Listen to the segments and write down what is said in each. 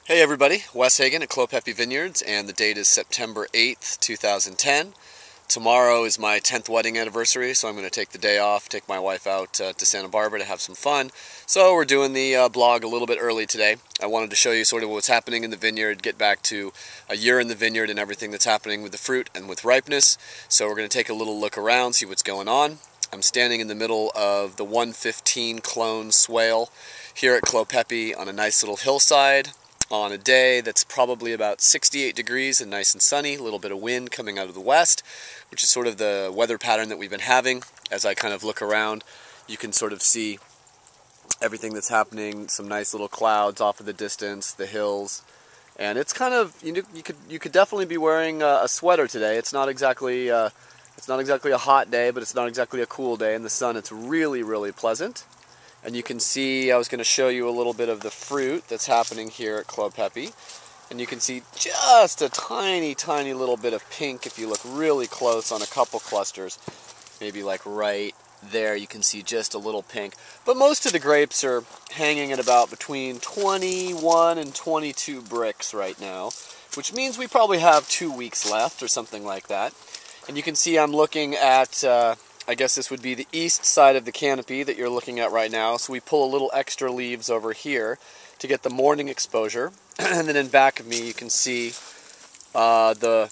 Hey everybody, Wes Hagen at Clos Pepe Vineyards, and the date is September 8th, 2010. Tomorrow is my 10th wedding anniversary, so I'm going to take the day off, take my wife out to Santa Barbara to have some fun. So we're doing the blog a little bit early today. I wanted to show you sort of what's happening in the vineyard, get back to a year in the vineyard and everything that's happening with the fruit and with ripeness. So we're going to take a little look around, see what's going on. I'm standing in the middle of the 115 clone swale here at Clos Pepe on a nice little hillside, on a day that's probably about 68 degrees and nice and sunny, a little bit of wind coming out of the west, which is sort of the weather pattern that we've been having. As I kind of look around, you can sort of see everything that's happening, some nice little clouds off in the distance, the hills, and it's kind of, you could definitely be wearing a sweater today. It's not exactly a hot day, but it's not exactly a cool day. In the sun, it's really, really pleasant. And you can see, I was going to show you a little bit of the fruit that's happening here at Clos Pepe. And you can see just a tiny, tiny little bit of pink if you look really close on a couple clusters. Maybe like right there, you can see just a little pink. But most of the grapes are hanging at about between 21 and 22 bricks right now, which means we probably have 2 weeks left or something like that. And you can see I'm looking at, I guess this would be the east side of the canopy that you're looking at right now. So we pull a little extra leaves over here to get the morning exposure. And then in back of me you can see the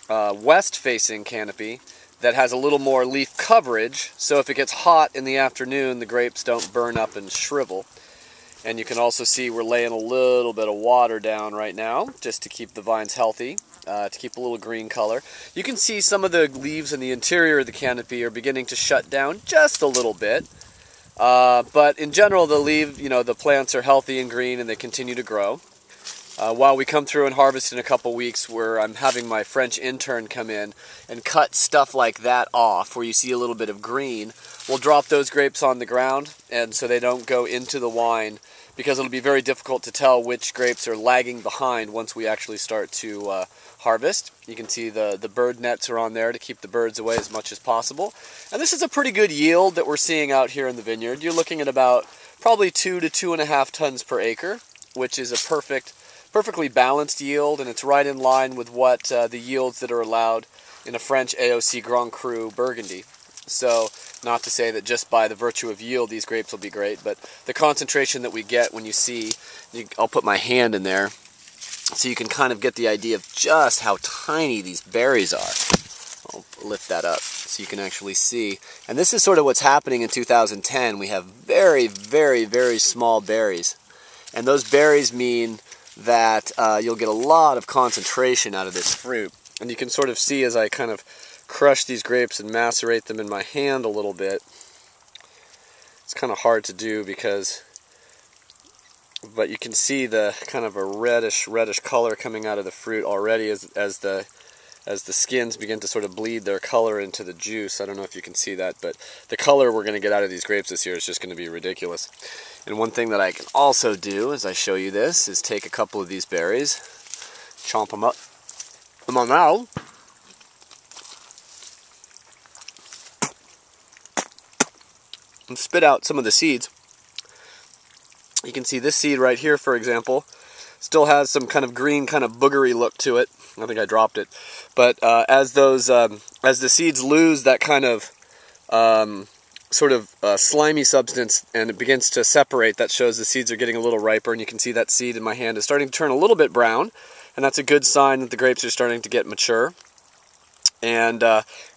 west-facing canopy that has a little more leaf coverage. So if it gets hot in the afternoon, the grapes don't burn up and shrivel. And you can also see we're laying a little bit of water down right now just to keep the vines healthy. To keep a little green color. You can see some of the leaves in the interior of the canopy are beginning to shut down just a little bit. But in general, the plants are healthy and green and they continue to grow. While we come through and harvest in a couple weeks, where I'm having my French intern come in and cut stuff like that off, where you see a little bit of green, we'll drop those grapes on the ground, and so they don't go into the wine, because it'll be very difficult to tell which grapes are lagging behind once we actually start to harvest. You can see the bird nets are on there to keep the birds away as much as possible. And this is a pretty good yield that we're seeing out here in the vineyard. You're looking at about probably 2 to 2.5 tons per acre, which is a perfectly balanced yield, and it's right in line with what the yields that are allowed in a French AOC Grand Cru Burgundy. So, not to say that just by the virtue of yield these grapes will be great, but the concentration that we get when you see, I'll put my hand in there, so you can kind of get the idea of just how tiny these berries are. I'll lift that up so you can actually see. And this is sort of what's happening in 2010. We have very, very, very small berries. And those berries mean that you'll get a lot of concentration out of this fruit. And you can sort of see as I kind of crush these grapes and macerate them in my hand a little bit. It's kind of hard to do but you can see the kind of a reddish color coming out of the fruit already as the skins begin to sort of bleed their color into the juice. I don't know if you can see that, but the color we're going to get out of these grapes this year is just going to be ridiculous. And one thing that I can also do as I show you this is take a couple of these berries, chomp them up in my mouth, and spit out some of the seeds. You can see this seed right here, for example, still has some kind of green, kind of boogery look to it. I think I dropped it. But as the seeds lose that kind of slimy substance and it begins to separate, that shows the seeds are getting a little riper, and you can see that seed in my hand is starting to turn a little bit brown, and that's a good sign that the grapes are starting to get mature. And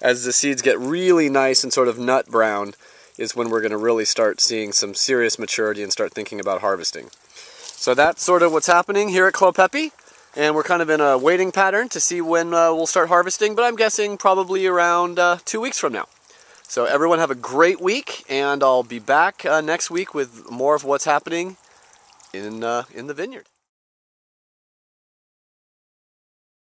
as the seeds get really nice and sort of nut brown is when we're going to really start seeing some serious maturity and start thinking about harvesting. So that's sort of what's happening here at Clos Pepe, and we're kind of in a waiting pattern to see when we'll start harvesting, but I'm guessing probably around 2 weeks from now. So everyone have a great week, and I'll be back next week with more of what's happening in the vineyard.